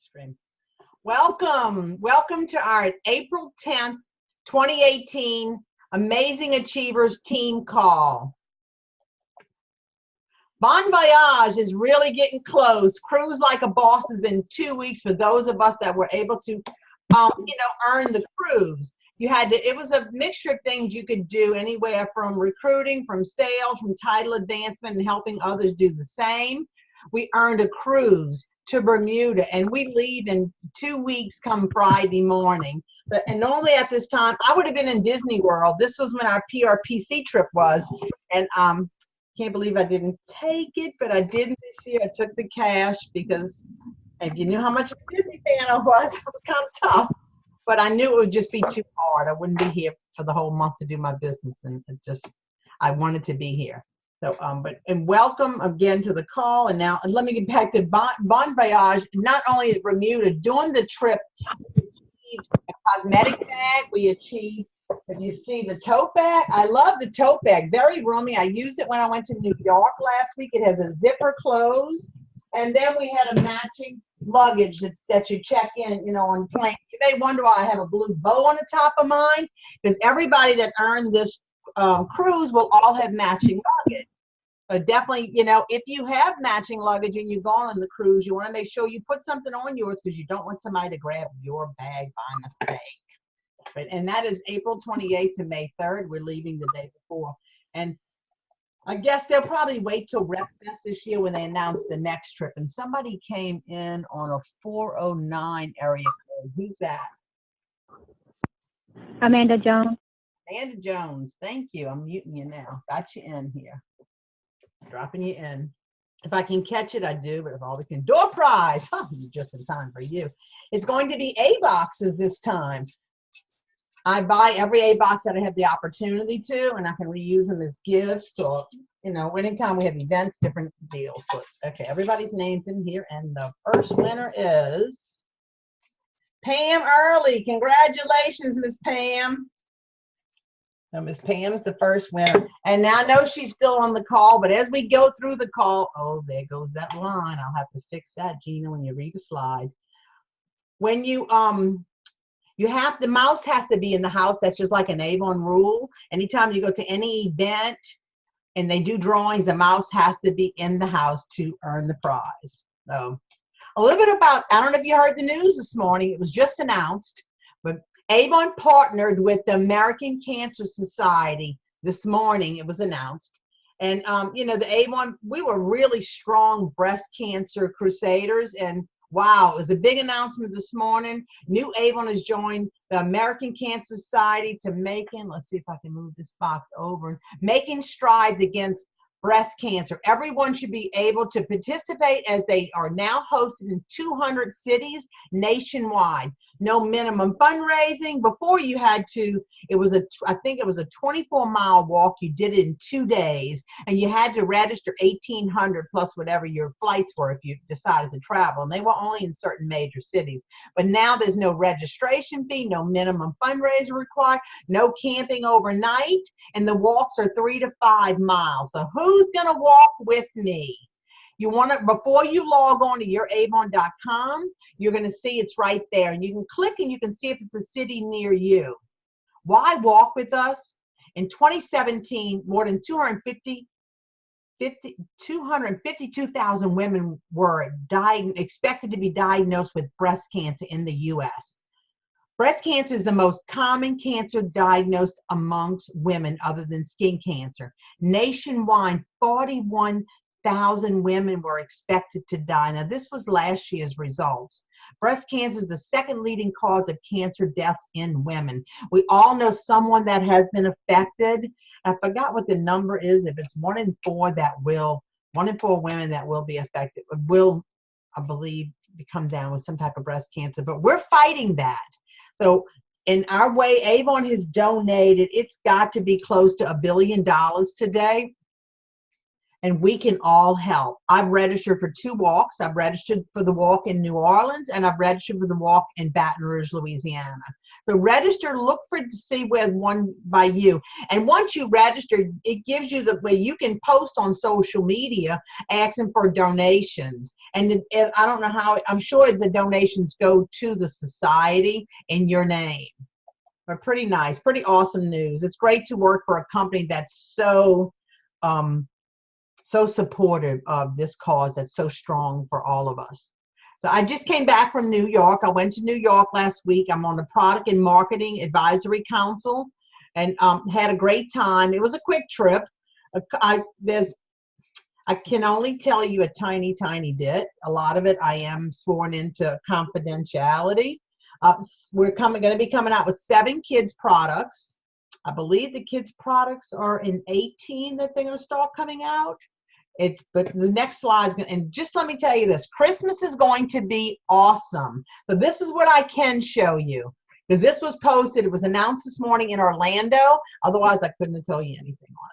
Stream. Welcome to our April 10th, 2018 Amazing Achievers team call. Bon Voyage is really getting close. Cruise Like a Boss is in 2 weeks for those of us that were able to, earn the cruise. It was a mixture of things you could do anywhere from recruiting, from sales, from title advancement, and helping others do the same. We earned a cruise to Bermuda, and we leave in 2 weeks come Friday morning. And normally at this time, I would have been in Disney World. This was when our PRPC trip was, and can't believe I didn't take it, but I didn't this year. I took the cash because if you knew how much of a Disney fan I was, it was kind of tough. But I knew it would just be too hard. I wouldn't be here for the whole month to do my business, and I wanted to be here. So, and welcome again to the call. And now let me get back to Bon Voyage. Not only is Bermuda, during the trip, we achieved a cosmetic bag. We achieved, if you see the tote bag, I love the tote bag, very roomy. I used it when I went to New York last week. It has a zipper close. And then we had a matching luggage that you check in, on plane. You may wonder why I have a blue bow on the top of mine, because everybody that earned this cruise will all have matching luggage. But definitely, if you have matching luggage and you're going on the cruise, you want to make sure you put something on yours, because you don't want somebody to grab your bag by mistake. Right? And that is April 28th to May 3rd. We're leaving the day before. And I guess they'll probably wait till Rep Fest this year when they announce the next trip. And somebody came in on a 409 area code. Who's that? Amanda Jones. Amanda Jones. Thank you. I'm muting you now. Got you in here. Dropping you in. If I can catch it, I do. But if all we can, door prize. Huh, just in time for you. It's going to be A boxes this time. I buy every A box that I have the opportunity to, and I can reuse them as gifts, or anytime we have events, different deals. So, okay, everybody's name's in here, and the first winner is Pam Early. Congratulations, Miss Pam. So Miss Pam's the first winner, and now I know she's still on the call. But as we go through the call, oh, there goes that line. I'll have to fix that, Gina, when you read the slide. When you the mouse has to be in the house. That's just like an Avon rule. Anytime you go to any event and they do drawings, the mouse has to be in the house to earn the prize. So a little bit about, I don't know if you heard the news this morning. It was just announced, but Avon partnered with the American Cancer Society this morning. It was announced. And, the Avon, we were really strong breast cancer crusaders, and wow, it was a big announcement this morning. New Avon has joined the American Cancer Society to let's see if I can move this box over, making strides against breast cancer. Everyone should be able to participate, as they are now hosted in 200 cities nationwide. No minimum fundraising. Before you had to, I think it was a 24-mile walk. You did it in 2 days, and you had to register $1,800 plus whatever your flights were if you decided to travel. And they were only in certain major cities. But now there's no registration fee, no minimum fundraiser required, no camping overnight, and the walks are 3 to 5 miles. So who's gonna walk with me? You want to, before you log on to youravon.com, you're going to see it's right there. And you can click and you can see if it's a city near you. Why walk with us? In 2017, more than 252,000 women were expected to be diagnosed with breast cancer in the U.S. Breast cancer is the most common cancer diagnosed amongst women other than skin cancer. Nationwide, 41,000 women were expected to die. Now, this was last year's results. Breast cancer is the second leading cause of cancer deaths in women. We all know someone that has been affected. I forgot what the number is. If it's 1 in 4 1 in 4 women that will be affected, will, I believe, become down with some type of breast cancer. But we're fighting that. So in our way, Avon has donated, it's got to be close to $1 billion today. and we can all help. I've registered for 2 walks. I've registered for the walk in New Orleans, and I've registered for the walk in Baton Rouge, Louisiana. So register, look for to see where one by you. And once you register, it gives you the way you can post on social media asking for donations. And I don't know how, I'm sure the donations go to the society in your name. But pretty nice, pretty awesome news. It's great to work for a company that's so supportive of this cause that's so strong for all of us. So I just came back from New York. I went to New York last week. I'm on the Product and Marketing Advisory Council, and had a great time. It was a quick trip. I can only tell you a tiny bit. A lot of it I am sworn into confidentiality. We're going to be coming out with 7 kids products. I believe the kids products are in 18 that they're going to start coming out. But the next slide is going to, and just let me tell you this, Christmas is going to be awesome. So this is what I can show you, because this was posted, it was announced this morning in Orlando. Otherwise, I couldn't have told you anything on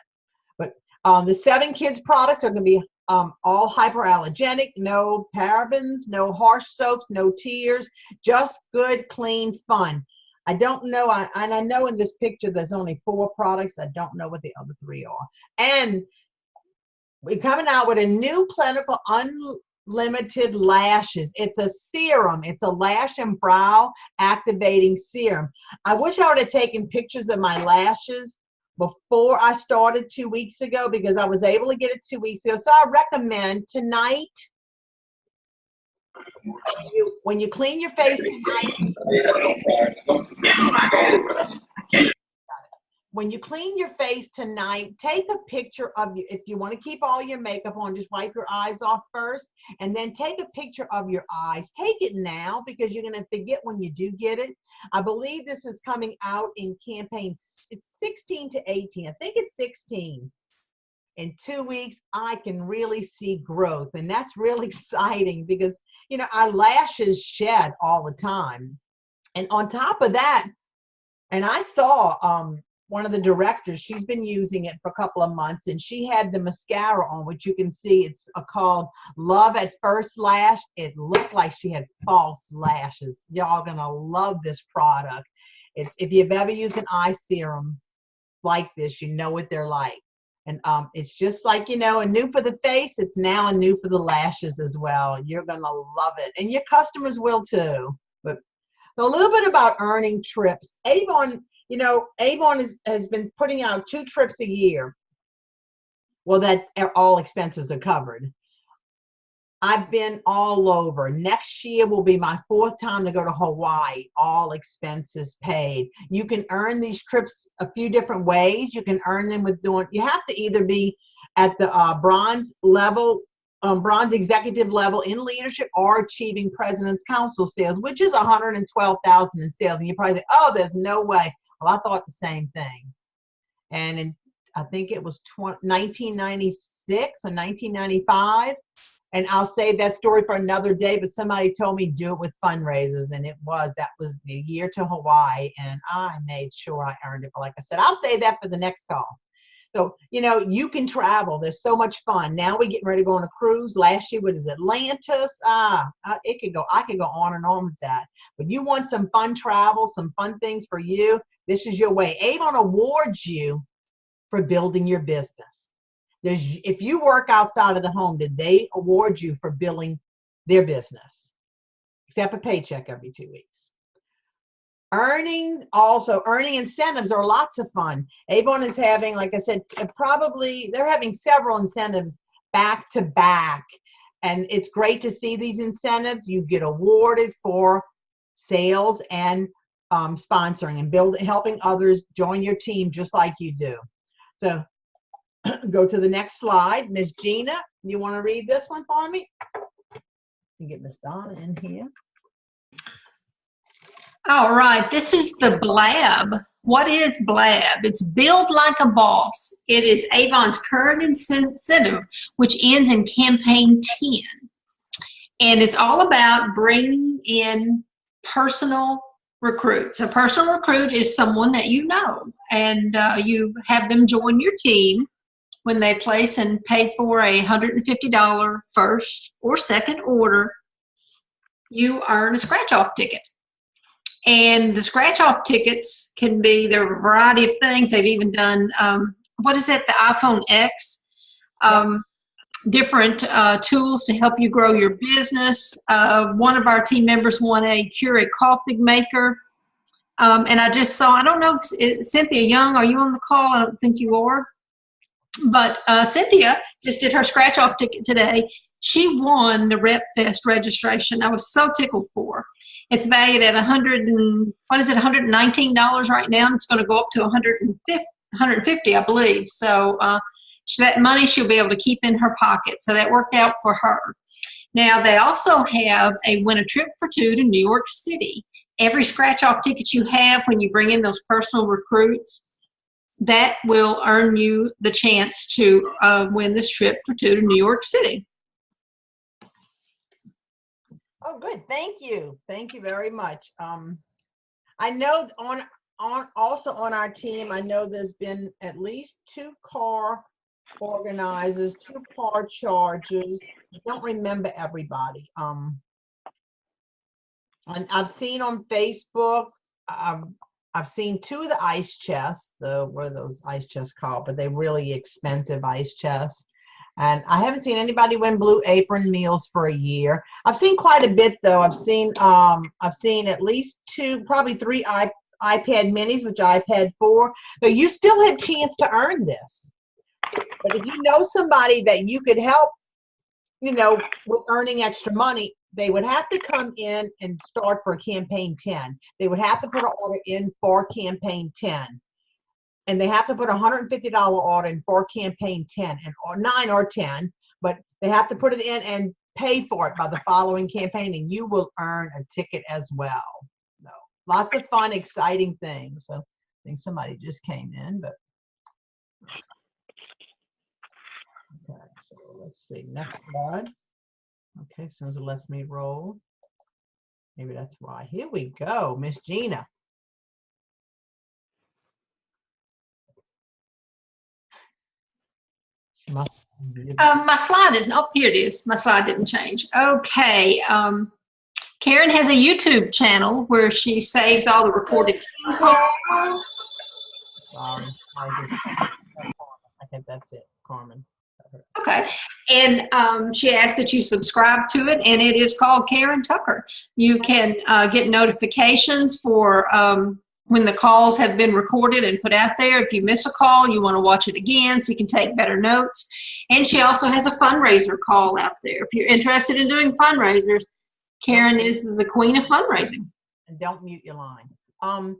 it. But the 7 kids products are going to be all hyperallergenic, no parabens, no harsh soaps, no tears, just good, clean fun. I don't know, and I know in this picture there's only 4 products. I don't know what the other 3 are. And we're coming out with a new clinical unlimited lashes. It's a serum. It's a lash and brow activating serum. I wish I would have taken pictures of my lashes before I started 2 weeks ago, because I was able to get it 2 weeks ago. So I recommend tonight, when you clean your face tonight, when you clean your face tonight, take a picture of you. If you want to keep all your makeup on, just wipe your eyes off first, and then take a picture of your eyes. Take it now, because you're going to forget when you do get it. I believe this is coming out in campaigns. It's 16 to 18. I think it's 16. In 2 weeks, I can really see growth, and that's really exciting, because our lashes shed all the time. And on top of that, and I saw one of the directors, she's been using it for a couple of months, and she had the mascara on, which you can see, it's called Love at First Lash. It looked like she had false lashes. Y'all gonna love this product. If you've ever used an eye serum like this, you know what they're like. And it's just like, a new for the face, it's now a new for the lashes as well. You're gonna love it, and your customers will too. But a little bit about earning trips. Avon, Avon has been putting out 2 trips a year. Well, that all expenses are covered. I've been all over. Next year will be my 4th time to go to Hawaii, all expenses paid. You can earn these trips a few different ways. You can earn them with you have to either be at the bronze level, bronze executive level in leadership, or achieving President's Council sales, which is 112,000 in sales. And you probably say, oh, there's no way. Well, I thought the same thing. And I think it was 1996 or 1995. And I'll save that story for another day, but somebody told me do it with fundraisers, and that was the year to Hawaii, and I made sure I earned it. But like I said, I'll save that for the next call. So, you can travel. There's so much fun. Now we're getting ready to go on a cruise. Last year was Atlantis. I could go on and on with that. But you want some fun travel, some fun things for you, this is your way. Avon awards you for building your business. If you work outside of the home, did they award you for building their business? Except a paycheck every 2 weeks. Earning incentives are lots of fun. Avon is having, like I said, they're having several incentives back to back. And it's great to see these incentives. You get awarded for sales and sponsoring and helping others join your team just like you do. So go to the next slide. Miss Gina, you want to read this one for me? You get Miss Donna in here. All right, this is the Blab. What is Blab? It's Build Like a Boss. It is Avon's current incentive, which ends in campaign 10. And it's all about bringing in personal recruits. A personal recruit is someone that you know, and you have them join your team when they place and pay for a $150 first or second order, you earn a scratch-off ticket. And the scratch-off tickets can be, there are a variety of things. They've even done, what is it, the iPhone X? Different tools to help you grow your business. One of our team members won a Keurig coffee maker. And I just saw, I don't know, Cynthia Young, are you on the call? I don't think you are. But Cynthia just did her scratch-off ticket today. She won the Rep Fest registration. I was so tickled for her. It's valued at $119 right now, and it's going to go up to $150, I believe. So that money she'll be able to keep in her pocket. So that worked out for her. Now, they also have a win a trip for two to New York City. Every scratch-off ticket you have when you bring in those personal recruits, that will earn you the chance to win this trip for two to New York City. Oh, good. Thank you. Thank you very much. I know also on our team, I know there's been at least 2 car organizers, 2 car chargers. I don't remember everybody. And I've seen on Facebook, I've seen 2 of the ice chests. What are those ice chests called? But they're really expensive ice chests. And I haven't seen anybody win Blue Apron meals for a year. I've seen quite a bit though. I've seen at least 2, probably 3 iPad minis, which iPad 4. But you still have a chance to earn this. But if you know somebody that you could help, with earning extra money, they would have to come in and start for campaign 10. They would have to put an order in for campaign 10. And they have to put a $150 order in for campaign 10 or 9 or 10, but they have to put it in and pay for it by the following campaign, and you will earn a ticket as well. So, lots of fun, exciting things. So I think somebody just came in, but okay. So let's see. Next slide. Okay, as soon as it lets me roll. Maybe that's why. Here we go, Miss Gina. My slide isn't, oh, here it is. My slide didn't change. Okay. Karen has a YouTube channel where she saves all the recorded Sorry. I think that's it, Carmen. Okay. And she asked that you subscribe to it, and it is called Karen Tucker. You can get notifications for when the calls have been recorded and put out there. If you miss a call, you want to watch it again so you can take better notes. And she also has a fundraiser call out there. If you're interested in doing fundraisers, Karen is the queen of fundraising. And don't mute your line. I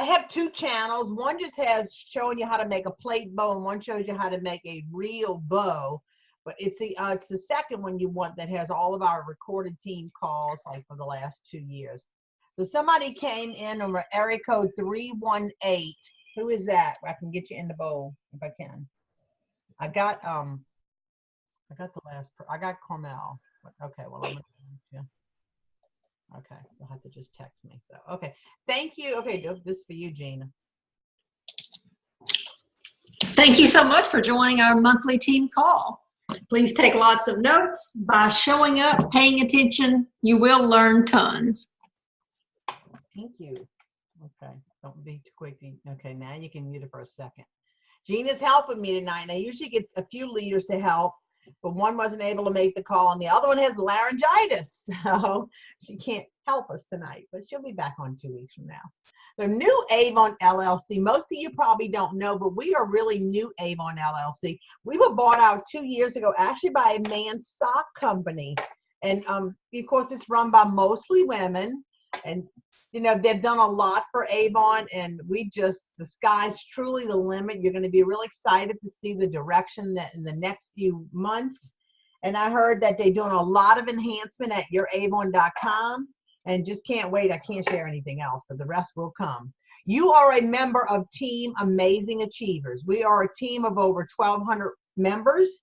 have 2 channels. One just has showing you how to make a plate bow, and one shows you how to make a real bow. But it's the second one you want that has all of our recorded team calls, like for the last 2 years. So somebody came in over area code 318. Who is that? I can get you in the bowl if I can. I got the last. I got Carmel. Okay, well I'm gonna. Yeah. Okay, you'll have to just text me. So okay, thank you. Okay, this is for you, Gina. Thank you so much for joining our monthly team call. Please take lots of notes. By showing up, paying attention, you will learn tons. Thank you. Okay, don't be too quick. Okay, now you can mute it for a second. Gina's helping me tonight, and I usually get a few leaders to help, but one wasn't able to make the call, and the other one has laryngitis, so she can't help us tonight, but she'll be back on 2 weeks from now. The new Avon LLC, most of you probably don't know, but we are really new Avon LLC. We were bought out 2 years ago, actually by a man's sock company, and of course it's run by mostly women, and they've done a lot for Avon, and the sky's truly the limit. You're going to be really excited to see the direction that in the next few months. And I heard that they're doing a lot of enhancement at youravon.com, and just can't wait. I can't share anything else, but the rest will come. You are a member of Team Amazing Achievers. We are a team of over 1,200 members.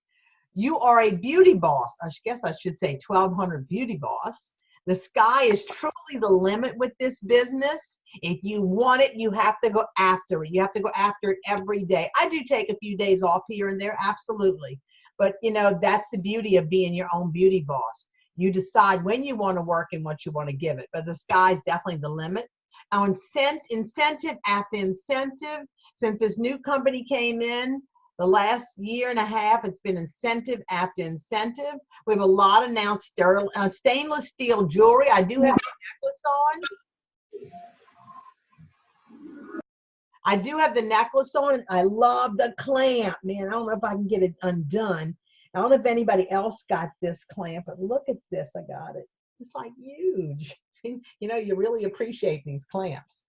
You are a beauty boss. I guess I should say 1,200 beauty boss. The sky is truly really the limit with this business. If you want it, you have to go after it. You have to go after it every day. I do take a few days off here and there, absolutely. But, you know, that's the beauty of being your own beauty boss. You decide when you want to work and what you want to give it. But the sky's definitely the limit. Our incentive after incentive, since this new company came in, the last year and a half, it's been incentive after incentive. We have a lot of now stainless steel jewelry. I do have the necklace on. I do have the necklace on. I love the clamp, man. I don't know if I can get it undone. I don't know if anybody else got this clamp, but look at this. I got it. It's like huge. You know, you really appreciate these clamps.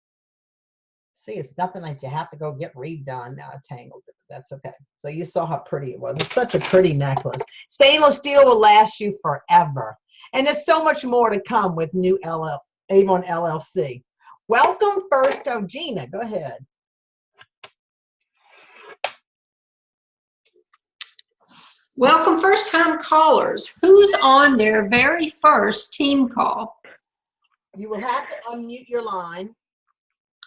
See, it's nothing like you have to go get redone. Now I tangled it, but that's okay. So you saw how pretty it was. It's such a pretty necklace. Stainless steel will last you forever. And there's so much more to come with new Avon LLC. Welcome first to Gina. Go ahead. Welcome first-time callers. Who's on their very first team call? You will have to unmute your line.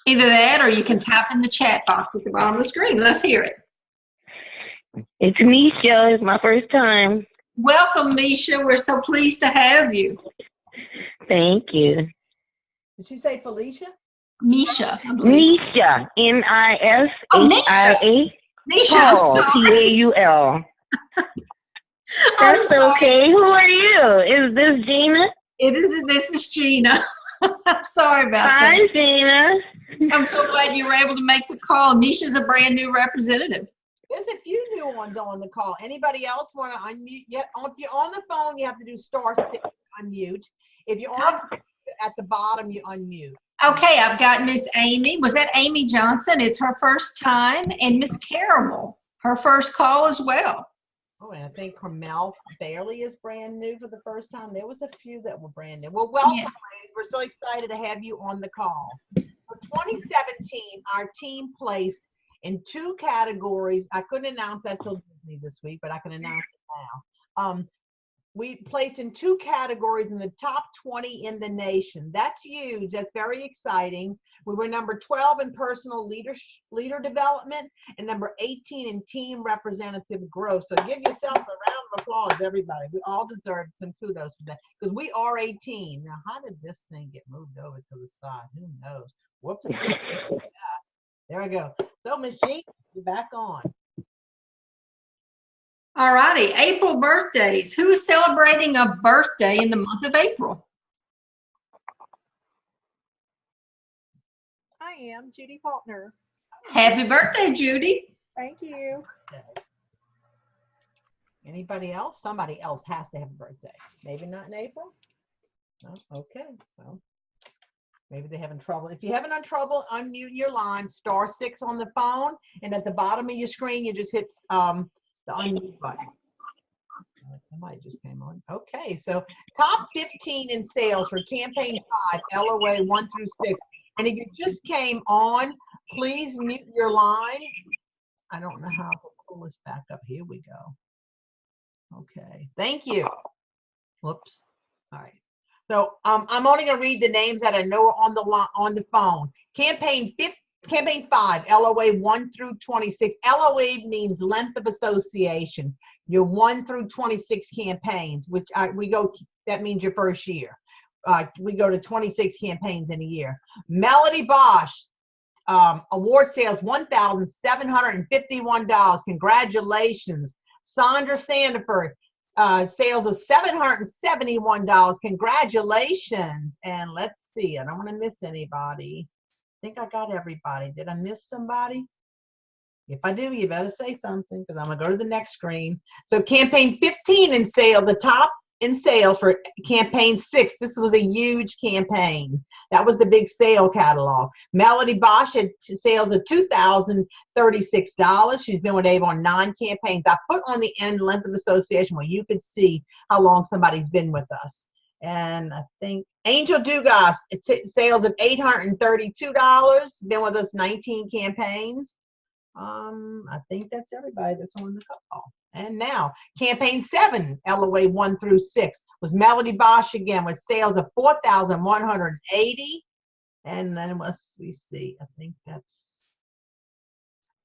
Either that or you can type in the chat box at the bottom of the screen. Let's hear it. It's Misha. It's my first time. Welcome, Misha. We're so pleased to have you. Thank you. Did she say Felicia? Misha. I believe. Misha. N-I-S-H-I-A. Oh, Nisha. Nisha, I'm Paul. sorry. P-A-U-L. I'm That's sorry. okay. Who are you? Is this Gina? This is Gina. I'm sorry about Hi, that. Gina. I'm so glad you were able to make the call. Nisha's a brand new representative. There's a few new ones on the call. Anybody else want to unmute? Yeah, if you're on the phone, you have to do *6 to unmute. If you're on at the bottom, you unmute. Okay, I've got Miss Amy. Was that Amy Johnson? It's her first time. And Miss Caramel, her first call as well. Oh, and I think Carmel Bailey is brand new for the first time. There was a few that were brand new. Well, welcome, Yeah. ladies. We're so excited to have you on the call. For 2017, our team placed in 2 categories. I couldn't announce that till Disney this week, but I can announce it now. We placed in 2 categories in the top 20 in the nation. That's huge. That's very exciting. We were number 12 in personal leader development and number 18 in team representative growth. So give yourself a round of applause, everybody. We all deserve some kudos for that because we are a team. Now, how did this thing get moved over to the side? Who knows? Whoops. There we go. So, Miss Jean, you're back on. All righty, April birthdays. Who is celebrating a birthday in the month of April? I am Judy Faulkner. Happy birthday, Judy. Thank you. Okay. Anybody else? Somebody else has to have a birthday. Maybe not in April? No? Okay. Well, maybe they're having trouble. If you're having trouble, unmute your line, *6 on the phone, and at the bottom of your screen, you just hit the unmute button. Somebody just came on. Okay, so top 15 in sales for campaign 5, LOA 1 through 6. And if you just came on, please mute your line. I don't know how to pull this back up. Here we go. Okay, thank you. Whoops. All right. So I'm only going to read the names that I know are on the phone. Campaign 5, LOA 1 through 26. LOA means length of association. Your 1 through 26 campaigns, which that means your first year. We go to 26 campaigns in a year. Melody Bosch, award sales $1,751. Congratulations. Sandra Sandiford, sales of $771. Congratulations. And let's see, I don't want to miss anybody. I think I got everybody. Did I miss somebody? If I do, you better say something because I'm going to go to the next screen. So campaign 15 in sale, the top in sales for campaign 6. This was a huge campaign. That was the big sale catalog. Melody Bosch had sales of $2,036. She's been with Avon 9 campaigns. I put on the end length of association where you could see how long somebody's been with us. And I think Angel Dugas, sales of $832, been with us 19 campaigns. I think that's everybody that's on the call. And now, campaign 7, LOA 1 through 6, was Melody Bosch again with sales of 4,180. And then let's we see, I think that's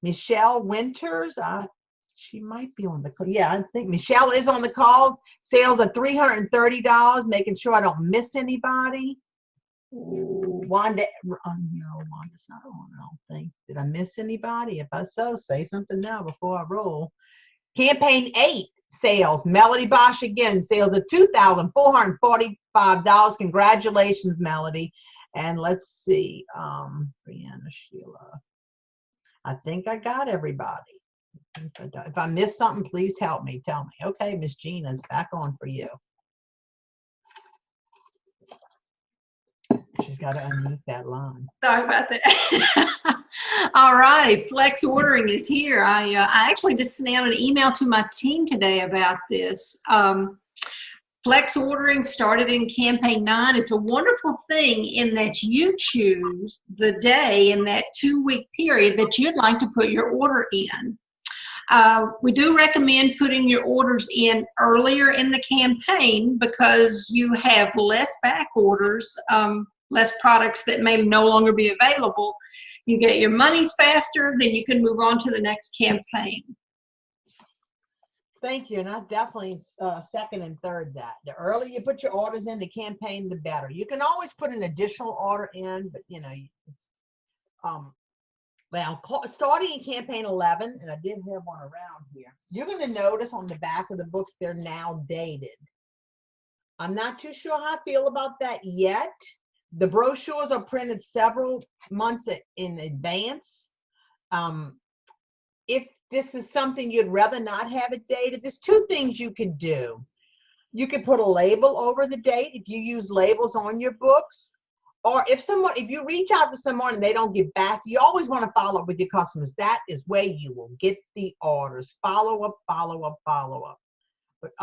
Michelle Winters. She might be on the call. Yeah, I think Michelle is on the call. Sales of $330, making sure I don't miss anybody. Wanda, no, Wanda's not on, I don't think. Did I miss anybody? If I so, say something now before I roll. Campaign 8 sales, Melody Bosch again, sales of $2,445. Congratulations, Melody. And let's see, Brianna, Sheila. I think I got everybody. If I missed something, please help me. Tell me. Okay, Miss Gina, it's back on for you. She's got to unmute that line. Sorry about that. All right, flex ordering is here. I actually just sent out an email to my team today about this. Flex ordering started in campaign 9. It's a wonderful thing in that you choose the day in that 2-week period that you'd like to put your order in. We do recommend putting your orders in earlier in the campaign because you have less back orders, less products that may no longer be available. You get your monies faster, then you can move on to the next campaign. Thank you, and I definitely second and third that. The earlier you put your orders in the campaign, the better. You can always put an additional order in, but you know, well, starting in campaign 11, and I did have one around here, you're going to notice on the back of the books, they're now dated. I'm not too sure how I feel about that yet. The brochures are printed several months in advance. If this is something you'd rather not have it dated, there's 2 things you could do. You could put a label over the date if you use labels on your books. Or if you reach out to someone and they don't get back, you always want to follow up with your customers. That is where you will get the orders. Follow up, follow up, follow up. But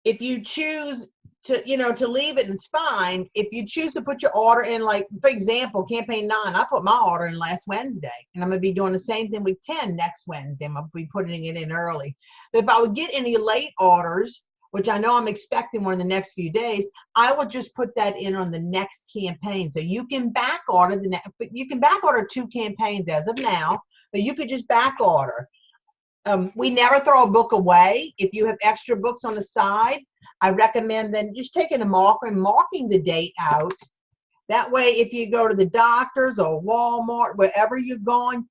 if you choose to leave it, it's fine. If you choose to put your order in, like for example, campaign 9, I put my order in last Wednesday, and I'm going to be doing the same thing with 10 next Wednesday. I'm going to be putting it in early. But if I would get any late orders, which I know I'm expecting one in the next few days, I will just put that in on the next campaign. So you can back order you can back order 2 campaigns as of now, but you could just back order. We never throw a book away. If you have extra books on the side, I recommend then just taking a marker and marking the date out. That way, if you go to the doctor's or Walmart, wherever you're going,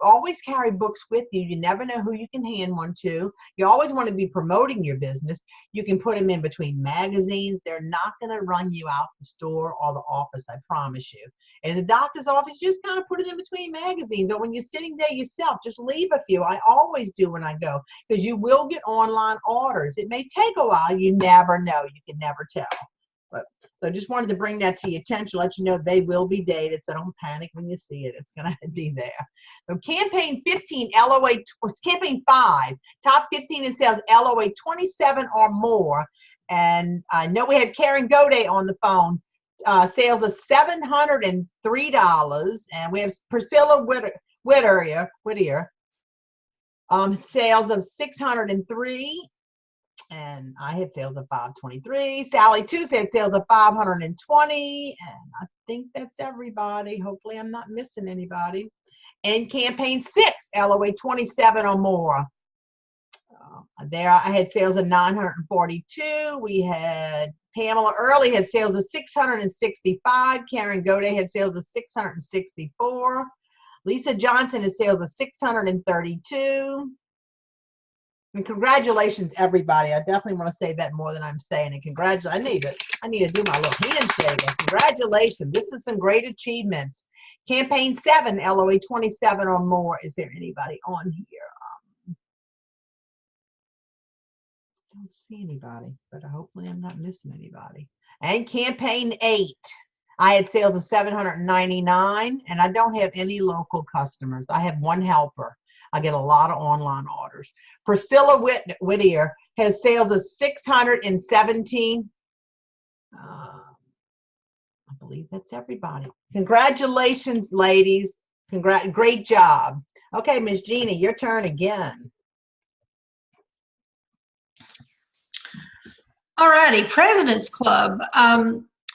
always carry books with you. You never know who you can hand one to. You always want to be promoting your business. You can put them in between magazines. They're not going to run you out the store or the office, I promise you. In the doctor's office, just kind of put it in between magazines. Or when you're sitting there yourself, just leave a few. I always do when I go, because you will get online orders. It may take a while. You never know. You can never tell. So I just wanted to bring that to your attention, let you know they will be dated, so don't panic when you see it. It's going to be there. So campaign 15, campaign 5, top 15 in sales, LOA 27 or more. And I know we had Karen Gode on the phone, sales of $703. And we have Priscilla Whittier, sales of 603. And I had sales of 523. Sally Tuesday had sales of 520. And I think that's everybody. Hopefully I'm not missing anybody. And campaign 6, LOA 27 or more. There I had sales of 942. We had Pamela Early had sales of 665. Karen Gode had sales of 664. Lisa Johnson had sales of 632. And congratulations, everybody. I definitely want to say that more than I'm saying. And I need to do my little handshake. And congratulations. This is some great achievements. Campaign 7, LOA 27 or more. Is there anybody on here? I don't see anybody, but hopefully I'm not missing anybody. And campaign 8. I had sales of 799, and I don't have any local customers. I have 1 helper. I get a lot of online orders. Priscilla Whittier has sales of 617. I believe that's everybody. Congratulations, ladies. Great job. Okay, Miss Gina, your turn again. All righty, President's Club.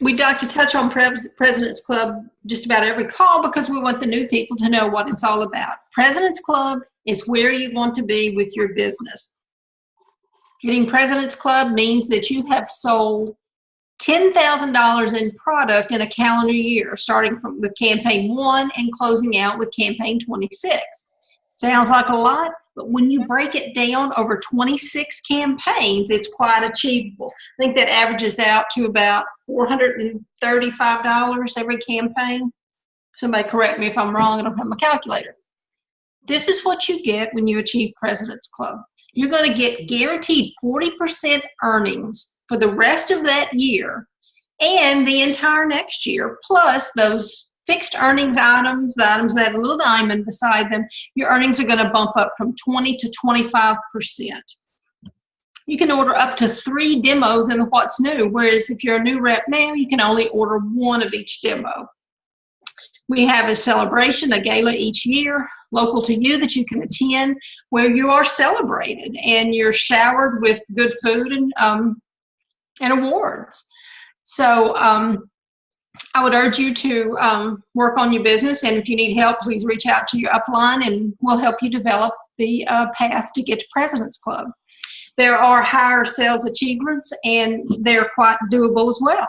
We'd like to touch on President's Club just about every call because we want the new people to know what it's all about. President's Club is where you want to be with your business. Hitting President's Club means that you have sold $10,000 in product in a calendar year, starting with campaign 1 and closing out with campaign 26. Sounds like a lot, but when you break it down over 26 campaigns, it's quite achievable. I think that averages out to about $435 every campaign. Somebody correct me if I'm wrong, I don't have my calculator. This is what you get when you achieve President's Club. You're going to get guaranteed 40% earnings for the rest of that year and the entire next year, plus those fixed earnings items, the items that have a little diamond beside them. Your earnings are going to bump up from 20 to 25%. You can order up to 3 demos in the What's New, whereas if you're a new rep now, you can only order 1 of each demo. We have a celebration, a gala each year, local to you that you can attend, where you are celebrated and you're showered with good food and awards. So I would urge you to work on your business, and if you need help, please reach out to your upline and we'll help you develop the path to get to President's Club. There are higher sales achievements and they're quite doable as well.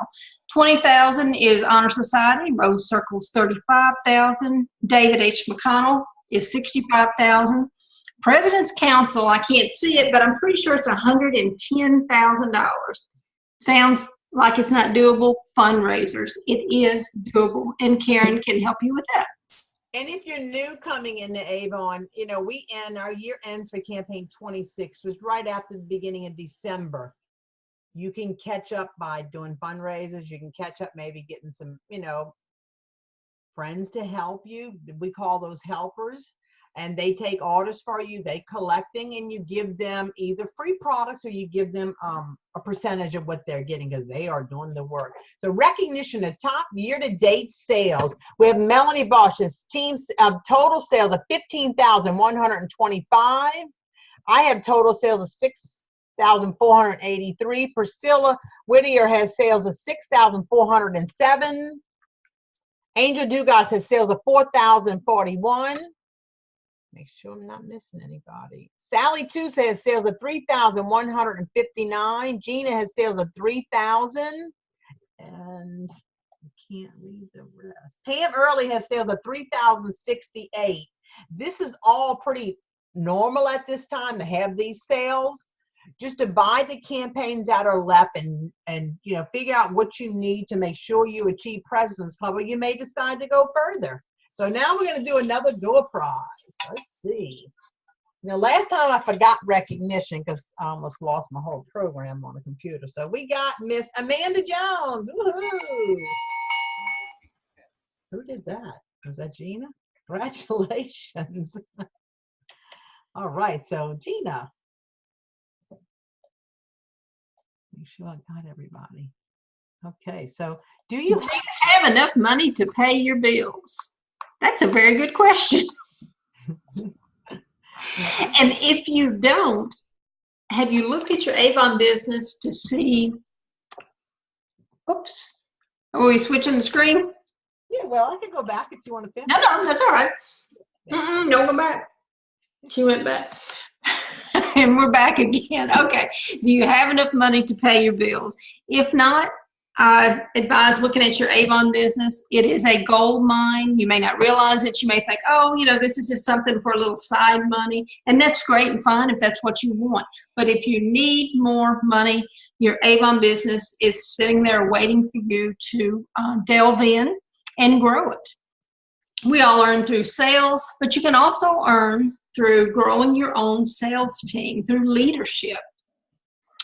$20,000 is Honor Society, Rose Circle's $35,000, David H. McConnell is $65,000. President's Council, I can't see it, but I'm pretty sure it's $110,000. Sounds like it's not doable. Fundraisers, it is doable, and Karen can help you with that. And if you're new coming into Avon, you know, our year ends for campaign 26 was right after the beginning of December. You can catch up by doing fundraisers. You can catch up maybe getting some, you know, friends to help you. We call those helpers. And they take orders for you, they collecting, and you give them either free products or you give them a percentage of what they're getting because they are doing the work. So recognition of top year-to-date sales. We have Melanie Bosch's team's total sales of $15,125. I have total sales of $6,483. Priscilla Whittier has sales of $6,407. Angel Dugas has sales of $4,041. Make sure I'm not missing anybody. Sally Tooth has sales of $3,159. Gina has sales of $3,000. And I can't read the rest. Pam Early has sales of $3,068. This is all pretty normal at this time to have these sales. Just divide the campaigns that are left and you know, figure out what you need to make sure you achieve President's Club, or you may decide to go further. So now we're going to do another door prize. Let's see. Now, last time I forgot recognition because I almost lost my whole program on the computer. So we got Miss Amanda Jones. Woohoo! Who did that? Was that Gina? Congratulations. All right. So Gina. Make sure I got everybody. Okay. So do you have enough money to pay your bills? That's a very good question. And if you don't, have you looked at your Avon business to see, oops, are we switching the screen? Yeah, well, I can go back if you want to finish. No, that's all right. Don't go back. She went back. And we're back again. Okay. Do you have enough money to pay your bills? If not, I advise looking at your Avon business. It is a gold mine. You may not realize it. You may think, oh, you know, this is just something for a little side money. And that's great and fine if that's what you want. But if you need more money, your Avon business is sitting there waiting for you to delve in and grow it. We all earn through sales, but you can also earn through growing your own sales team, through leadership.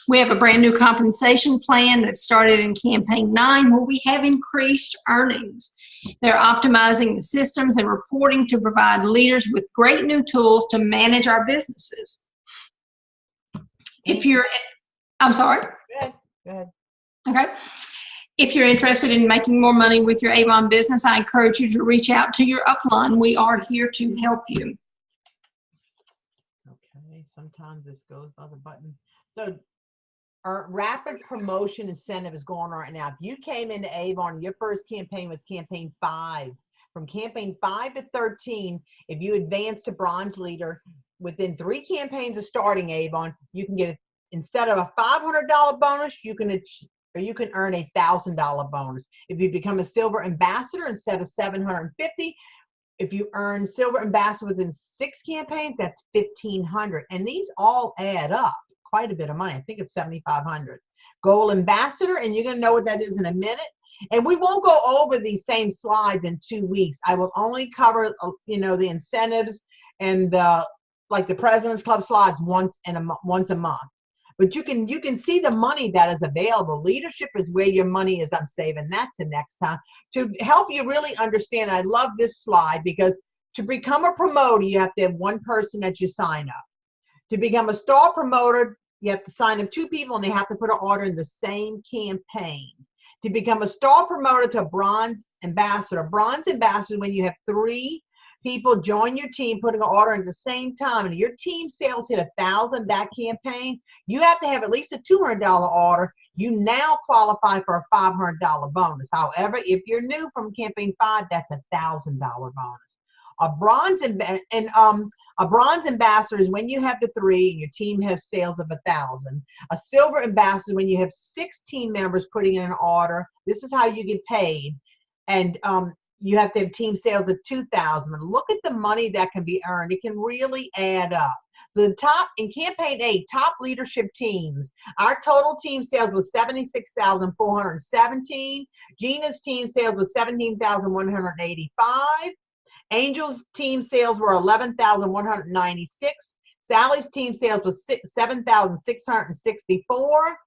We have a brand new compensation plan that started in campaign 9 where we have increased earnings. They're optimizing the systems and reporting to provide leaders with great new tools to manage our businesses. If you're, I'm sorry. Go ahead. Okay. If you're interested in making more money with your Avon business, I encourage you to reach out to your upline. We are here to help you. Okay, sometimes this goes by the button. So our rapid promotion incentive is going on right now. If you came into Avon, your first campaign was campaign 5. From campaign 5 to 13, if you advance to bronze leader, within 3 campaigns of starting Avon, you can get, instead of a $500 bonus, you can earn a $1,000 bonus. If you become a silver ambassador, instead of $750, if you earn silver ambassador within 6 campaigns, that's $1,500. And these all add up quite a bit of money. I think it's $7,500. Gold ambassador, and you're going to know what that is in a minute. And we won't go over these same slides in 2 weeks. I will only cover, the incentives and the President's Club slides once a month. But you can see the money that is available. Leadership is where your money is. I'm saving that to next time to help you really understand. I love this slide because to become a promoter, you have to have 1 person that you sign up. To become a star promoter, you have to sign up 2 people, and they have to put an order in the same campaign. To become a star promoter to a bronze ambassador when you have 3 people join your team, putting an order at the same time, and your team sales hit 1,000 that campaign, you have to have at least a $200 order. You now qualify for a $500 bonus. However, if you're new from campaign 5, that's a $1,000 bonus. A bronze ambassador is when you have the 3 and your team has sales of 1,000. A silver ambassador when you have 16 members putting in an order. This is how you get paid, and you have to have team sales of 2,000. And look at the money that can be earned. It can really add up. So the top in campaign 8, top leadership teams. Our total team sales was 76,417. Gina's team sales was 17,185. Angel's team sales were 11,196. Sally's team sales was 7,664.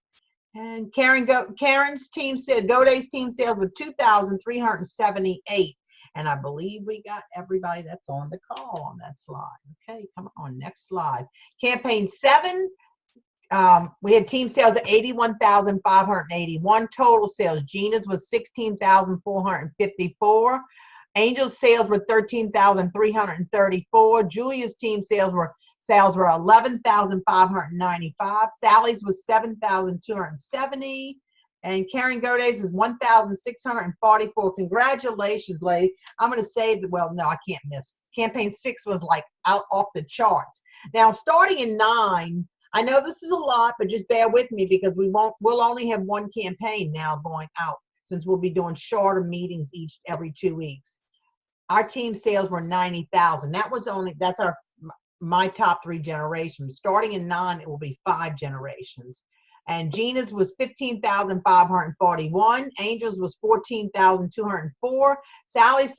And Karen's team said Goday's team sales were 2,378. And I believe we got everybody that's on the call on that slide. Okay, come on, next slide. Campaign 7, we had team sales of 81,581. Total sales, Gina's was 16,454. Angel's sales were 13,334. Julia's team sales were 11,595. Sally's was 7,270. And Karen Goday's is 1,644. Congratulations, lady. I'm going to say that, well, no, I can't miss. Campaign 6 was like out off the charts. Now, starting in 9, I know this is a lot, but just bear with me because we'll only have 1 campaign now going out since we'll be doing shorter meetings every 2 weeks. Our team sales were 90,000. That's my top 3 generations. Starting in 9, it will be 5 generations. And Gina's was 15,541. Angel's was 14,204. Sally's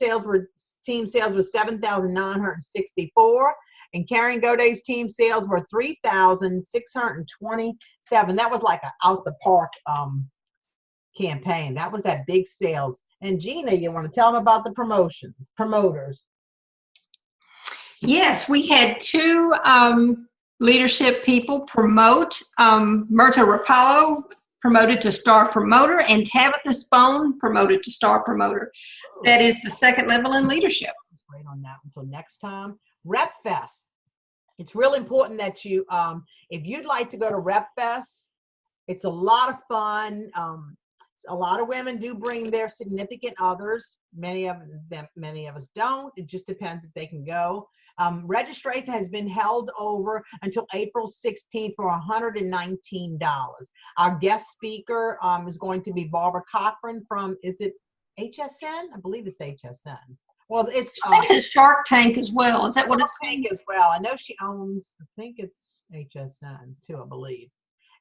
team sales were 7,964. And Karen Goday's team sales were 3,627. That was like an out the park campaign. That was that big sales. And Gina, you want to tell them about the promoters? Yes, we had 2 leadership people promote. Myrta Rapallo promoted to star promoter, and Tabitha Spone promoted to star promoter. That is the 2nd level in leadership. Wait on that until next time. Rep Fest. It's really important that you, if you'd like to go to Rep Fest, it's a lot of fun. A lot of women do bring their significant others. Many of us don't. It just depends if they can go. Registration has been held over until April 16th for $119. Our guest speaker is going to be Barbara Cochran from, is it HSN? I believe it's HSN. Well, I think it's Shark Tank as well. Is that what it's Shark Tank as well? I know she owns, I think it's HSN too, I believe.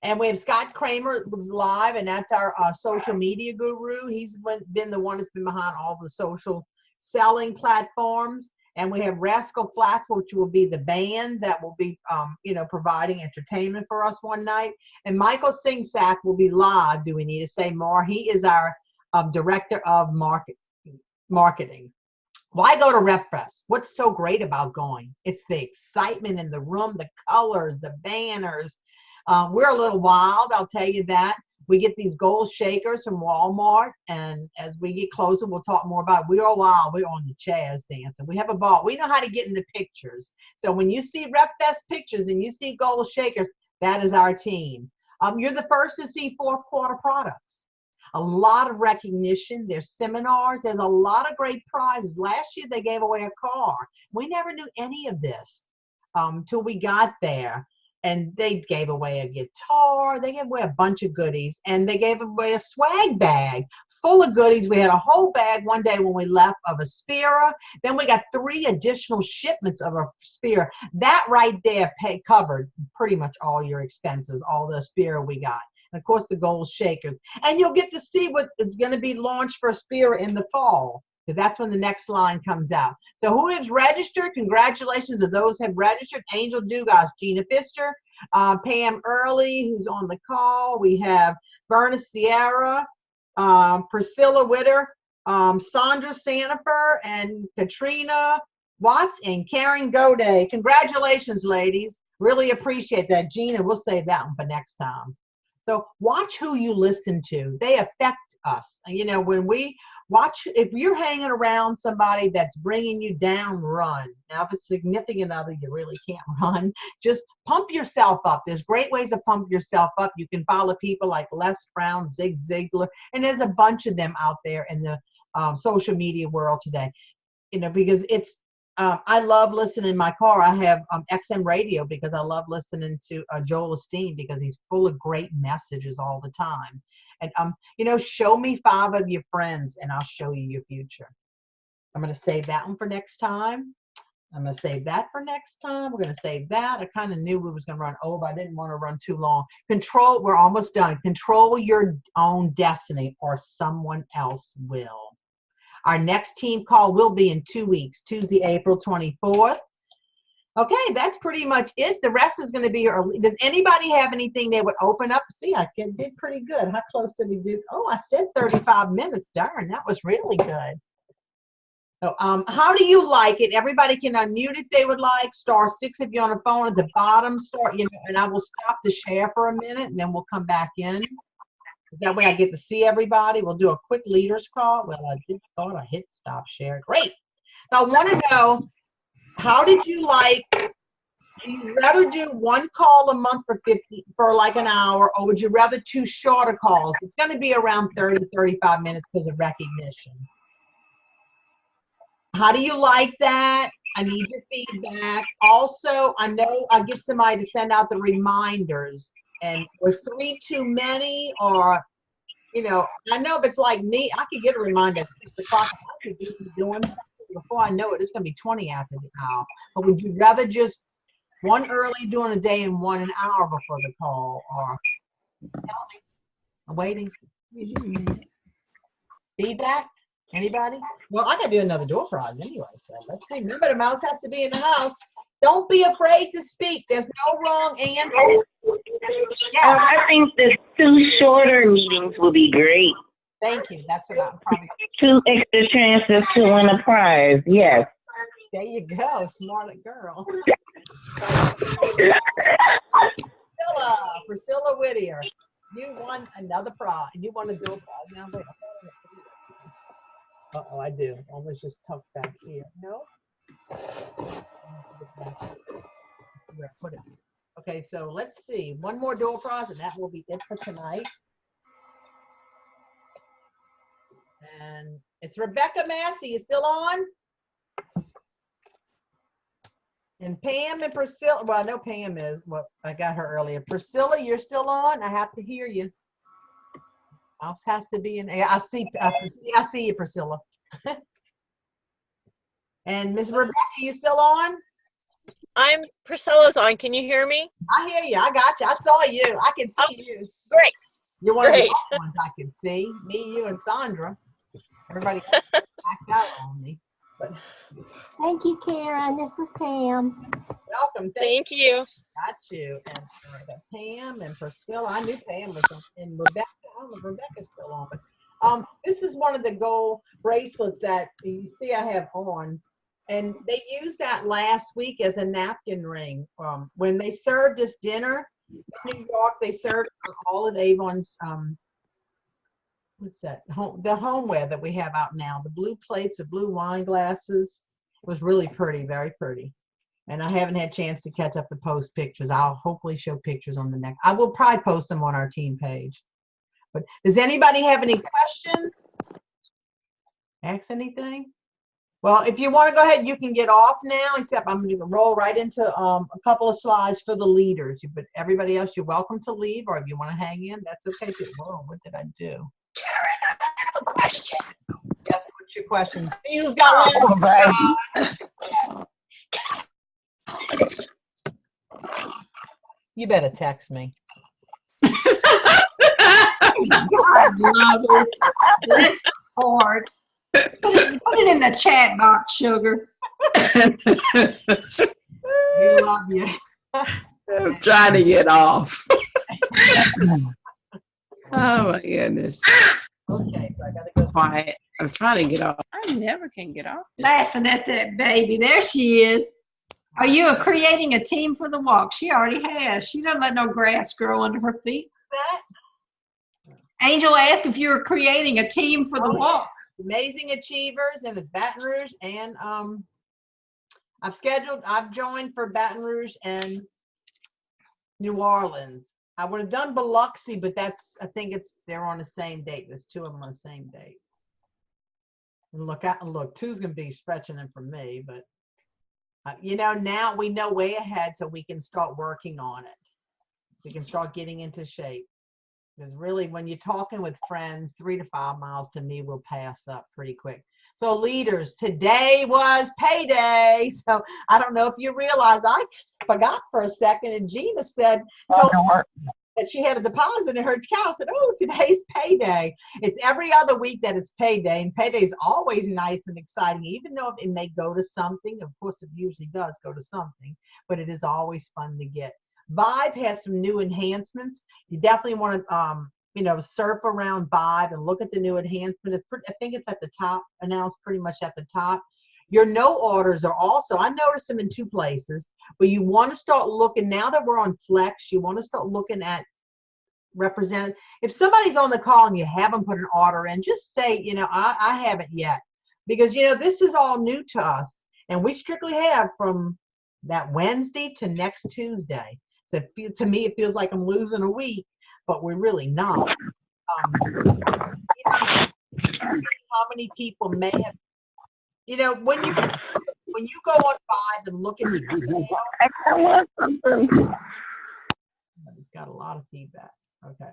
And we have Scott Kramer was live, and that's our social media guru. He's been the one that's been behind all the social selling platforms. And we have Rascal Flats, which will be the band that will be, providing entertainment for us one night. And Michael Singsack will be live. Do we need to say more? He is our director of marketing. Why go to Rep Fest? What's so great about going? It's the excitement in the room, the colors, the banners. We're a little wild, I'll tell you that. We get these gold shakers from Walmart, and as we get closer, we'll talk more about it. We're on the chairs dancing. We have a ball. We know how to get in the pictures. So when you see Rep Fest pictures and you see gold shakers, that is our team. You're the first to see fourth quarter products. A lot of recognition. There's seminars. There's a lot of great prizes. Last year, they gave away a car. We never knew any of this till we got there. And they gave away a guitar. They gave away a bunch of goodies. And they gave away a swag bag full of goodies. We had a whole bag one day when we left of a Spira. Then we got 3 additional shipments of a Spira. That right there covered pretty much all your expenses, all the Spira we got. And of course, the gold shakers. And you'll get to see what is going to be launched for Spira in the fall, because that's when the next line comes out. So who has registered? Congratulations to those who have registered. Angel Dugas, Gina Pfister, Pam Early, who's on the call. We have Berna Sierra, Priscilla Witter, Sandra Sandifer, and Katrina Watts, and Karen Goday. Congratulations, ladies. Really appreciate that. Gina, we'll save that one for next time. So watch who you listen to. They affect us. You know, when we watch, if you're hanging around somebody that's bringing you down, run. Now, if it's significant other, you really can't run. Just pump yourself up. There's great ways to pump yourself up. You can follow people like Les Brown, Zig Ziglar, and there's a bunch of them out there in the social media world today. You know, because it's, I love listening in my car. I have XM radio because I love listening to Joel Osteen because he's full of great messages all the time. And, you know, show me 5 of your friends and I'll show you your future. I'm going to save that one for next time. I'm going to save that for next time. We're going to save that. I kind of knew we was going to run over. I didn't want to run too long. Control, we're almost done. Control your own destiny or someone else will. Our next team call will be in 2 weeks, Tuesday, April 24th. Okay, that's pretty much it. The rest is going to be, does anybody have anything they would open up? See, I did pretty good. How close did we do? Oh, I said 35 minutes. Darn, that was really good. So, how do you like it? Everybody can unmute if they would like. *6 if you're on the phone at the bottom. And I will stop the share for a minute, and then we'll come back in. That way I get to see everybody. We'll do a quick leaders call. Well, I thought I hit stop share. Great. Now, I want to know, how did you like, do you rather do 1 call a month for like an hour, or would you rather 2 shorter calls? It's going to be around 30, 35 minutes because of recognition. How do you like that? I need your feedback. Also, I know I get somebody to send out the reminders. And was 3 too many? Or, you know, I know if it's like me, I could get a reminder at 6 o'clock. I could be doing something before I know it. It's going to be 20 after the hour. But would you rather just 1 early during the day and 1 an hour before the call? Or tell me. I'm waiting. Feedback? Anybody? Well, I got to do another door prize anyway. So let's see. Remember, the mouse has to be in the house. Don't be afraid to speak. There's no wrong answer. Yes. I think the 2 shorter meetings will be great. Thank you. That's what I'm probably. 2 extra chances to win a prize. Yes. There you go. Smart girl. Priscilla Whittier. You won another prize. You want to do a prize now? Wait. Uh-oh, I do. Almost just tucked back here. No? Where I put it. Okay, so let's see. 1 more door prize, and that will be it for tonight. And it's Rebecca Massey. You still on? And Pam and Priscilla. Well, I know Pam is. Well, I got her earlier. Priscilla, you're still on? I have to hear you. Mouse has to be in. I see you, Priscilla. And Miss Rebecca, you still on? Priscilla's on. Can you hear me? I hear you. I got you. I saw you. I can see you. Great. You're one of the ones I can see. Me, you, and Sandra. Everybody backed out on me. But thank you, Karen. This is Pam. welcome. Thank you. Got you. And Pam and Priscilla. I knew Pam was on. And Rebecca. I don't know if Rebecca's still on. But this is one of the gold bracelets that you see I have on. And they used that last week as a napkin ring. When they served us dinner, New York, they serve on all of Avon's, what's that, the homeware that we have out now. The blue plates, the blue wine glasses. It was really pretty, very pretty. And I haven't had a chance to catch up the post pictures. I'll hopefully show pictures on the next. I will probably post them on our team page. But does anybody have any questions? Ask anything? Well, if you want to go ahead, you can get off now, except I'm going to roll right into a couple of slides for the leaders. But everybody else, you're welcome to leave, or if you want to hang in, that's okay too. Whoa, what did I do? Karen, I have a question. Yes, what's your question? See who's got You better text me. I love it. That's hard. Put it in the chat box, sugar. We love you. I'm trying to get off. Oh my goodness. Okay, so I gotta go. Quiet. I'm trying to get off. I never can get off. Laughing at that baby. There she is. Are you creating a team for the walk? She already has. She doesn't let no grass grow under her feet. What's that? Angel asked if you were creating a team for the walk. Amazing Achievers, and it's Baton Rouge, and I've joined for Baton Rouge and New Orleans. I would have done Biloxi, but I think they're on the same date. There's two of them on the same date. And look, two's gonna be stretching them for me, but now we know way ahead, so we can start working on it. We can start getting into shape. Because really, when you're talking with friends, 3 to 5 miles to me will pass up pretty quick. So leaders, today was payday. So I don't know if you realize, I forgot for a second, and Gina told me that she had a deposit in her account. I said, oh, today's payday. It's every other week that it's payday, and payday is always nice and exciting, even though it may go to something. Of course, it usually does go to something, but it is always fun to get. Vibe has some new enhancements. You definitely want to, surf around Vibe and look at the new enhancement. I think it's at the top, announced pretty much at the top. Your no orders are also, I noticed them in 2 places, but you want to start looking, now that we're on Flex, you want to start looking at representative. If somebody's on the call and you haven't put an order in, just say, I haven't yet. Because, this is all new to us. And we strictly have from that Wednesday to next Tuesday. So to me, it feels like I'm losing a week, but we're really not. How many people may have, when you go on Vibe and look at the email, it's got a lot of feedback. Okay.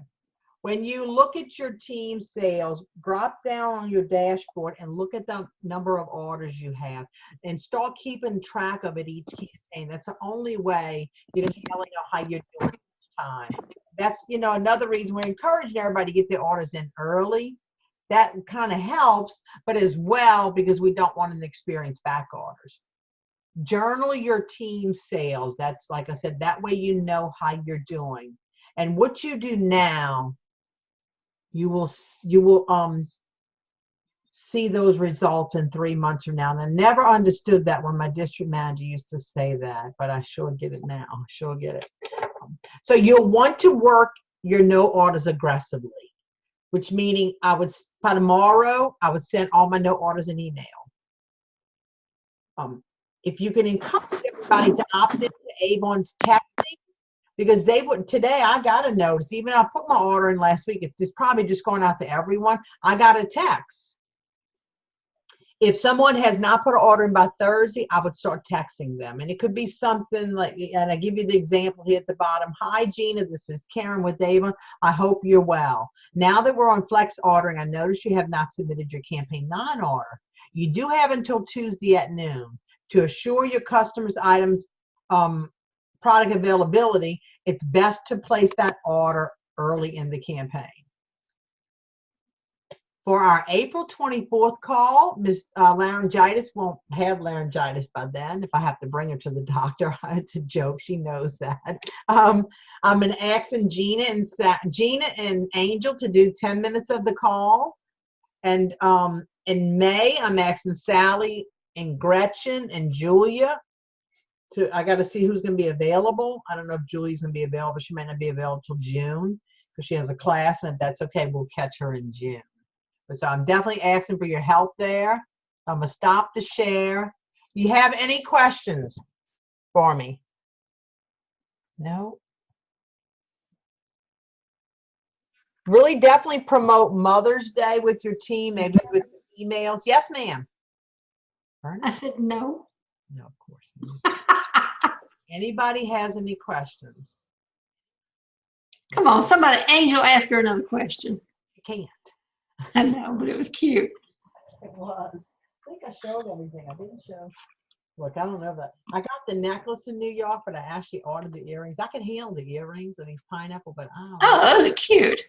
When you look at your team sales, drop down on your dashboard and look at the number of orders you have and start keeping track of it each campaign. That's the only way you can really know how you're doing each time. That's, another reason we're encouraging everybody to get their orders in early. That kind of helps, but as well, because we don't want to experience back orders. Journal your team sales. That's, like I said, that way you know how you're doing. And what you do now, you will see those results in 3 months from now. And I never understood that when my district manager used to say that, but I sure get it now. I sure get it. So you'll want to work your no orders aggressively, which meaning by tomorrow, I would send all my no orders an email. If you can encourage everybody to opt into Avon's texting, because today I got a notice, even I put my order in last week, it's probably just going out to everyone. I got a text. If someone has not put an order in by Thursday, I would start texting them. And it could be something like, and I give you the example here at the bottom. Hi, Gina, this is Karen with Avon. I hope you're well. Now that we're on Flex ordering, I notice you have not submitted your campaign 9 order. You do have until Tuesday at noon to assure your customers' items product availability. It's best to place that order early in the campaign. For our April 24th call, Ms. Laryngitis won't have laryngitis by then if I have to bring her to the doctor. It's a joke. She knows that. I'm asking Gina and Angel to do 10 minutes of the call. And in May, I'm asking Sally and Gretchen and Julia I got to see who's going to be available. I don't know if Julie's going to be available. She might not be available till June because she has a class, and if that's okay, we'll catch her in June. But so I'm definitely asking for your help there. I'm going to stop the share. You have any questions for me? No? Really definitely promote Mother's Day with your team, maybe with emails. Yes, ma'am. I said no. No, of course not. Anybody has any questions? Come on, somebody, Angel, ask her another question. You can't. I know, but it was cute. It was. I think I showed everything. I didn't show. Look, I don't know that. I got the necklace in New York, but I actually ordered the earrings. I can handle the earrings and these pineapple, but I don't know. Oh, those are cute.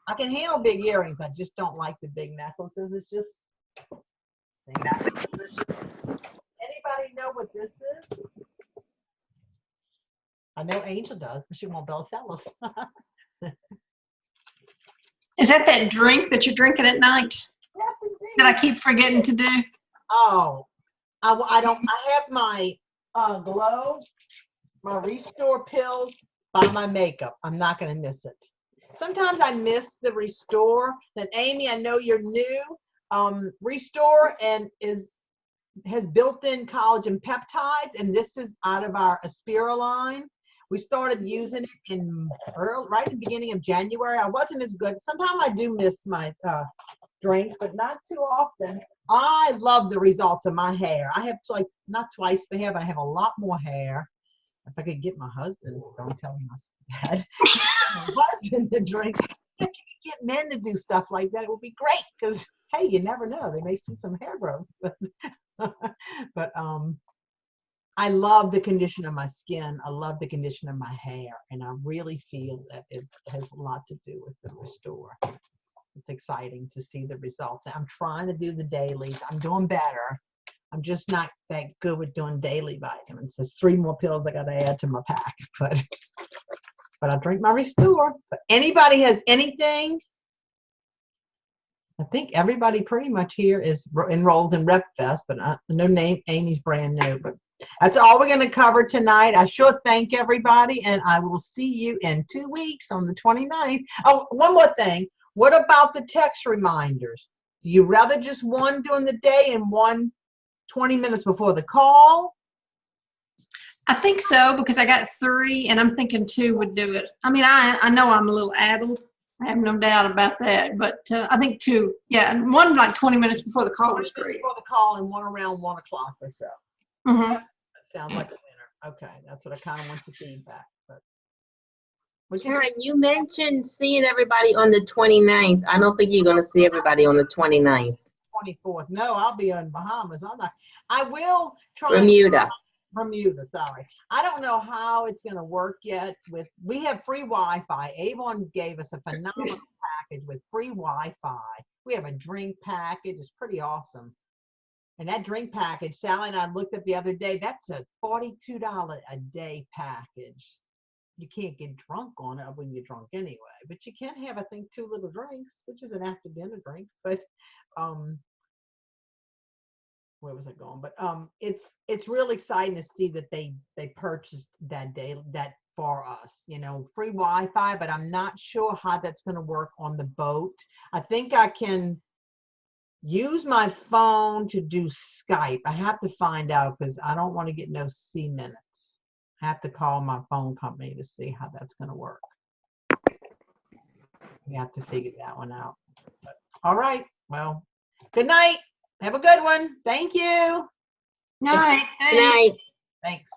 I can handle big earrings. I just don't like the big necklaces. It's just. Anybody know what this is? I know Angel does, but she won't be able to sell us. Is that drink that you're drinking at night Yes, indeed. that I keep forgetting to do? Oh, I don't. I have my Glow, my Restore pills by my makeup. I'm not going to miss it. Sometimes I miss the Restore. Then Amy, I know you're new. Restore and has built-in collagen peptides, and this is out of our Aspira line. We started using it right at the beginning of January. I wasn't as good. Sometimes I do miss my drink, but not too often. I love the results of my hair. I have like not twice the hair, but I have a lot more hair. If I could get my husband, don't tell him I said that. My husband to drink. If you could get men to do stuff like that, it would be great because hey, you never know. They may see some hair growth. But I love the condition of my skin. I love the condition of my hair. And I really feel that it has a lot to do with the Restore. It's exciting to see the results. I'm trying to do the dailies. I'm doing better. I'm just not that good with doing daily vitamins. There's 3 more pills I got to add to my pack. But I drink my Restore. But anybody has anything? I think everybody pretty much here is enrolled in RepFest, but no name. Amy's brand new. But that's all we're going to cover tonight. I sure thank everybody, and I will see you in 2 weeks on the 29th. Oh, one more thing. What about the text reminders? Do you rather just one during the day and one 20 minutes before the call? I think so because I got 3, and I'm thinking 2 would do it. I mean, I know I'm a little addled. I have no doubt about that, but I think 2, yeah, and one like 20 minutes before the call was great. Before the call and one around 1 o'clock or so. Mm-hmm. That sounds like a winner. Okay, that's what I kind of want the feedback. But Karen, you mentioned seeing everybody on the 29th. I don't think you're going to see everybody on the 29th. 24th. No, I'll be in Bahamas. I will try. Bermuda, sorry. I don't know how it's going to work yet. We have free Wi-Fi. Avon gave us a phenomenal package with free Wi-Fi. We have a drink package. It's pretty awesome. And that drink package, Sally and I looked at the other day, that's a $42 a day package. You can't get drunk on it when you're drunk anyway, but you can have, I think, 2 little drinks, which is an after dinner drink. But where was I going? But it's really exciting to see that they purchased that day that for us, free Wi-Fi, but I'm not sure how that's going to work on the boat. I think I can use my phone to do Skype. I have to find out because I don't want to get no C minutes. I have to call my phone company to see how that's going to work. We have to figure that one out. But, all right. Well, good night. Have a good one. Thank you. Night. Good night. Thanks.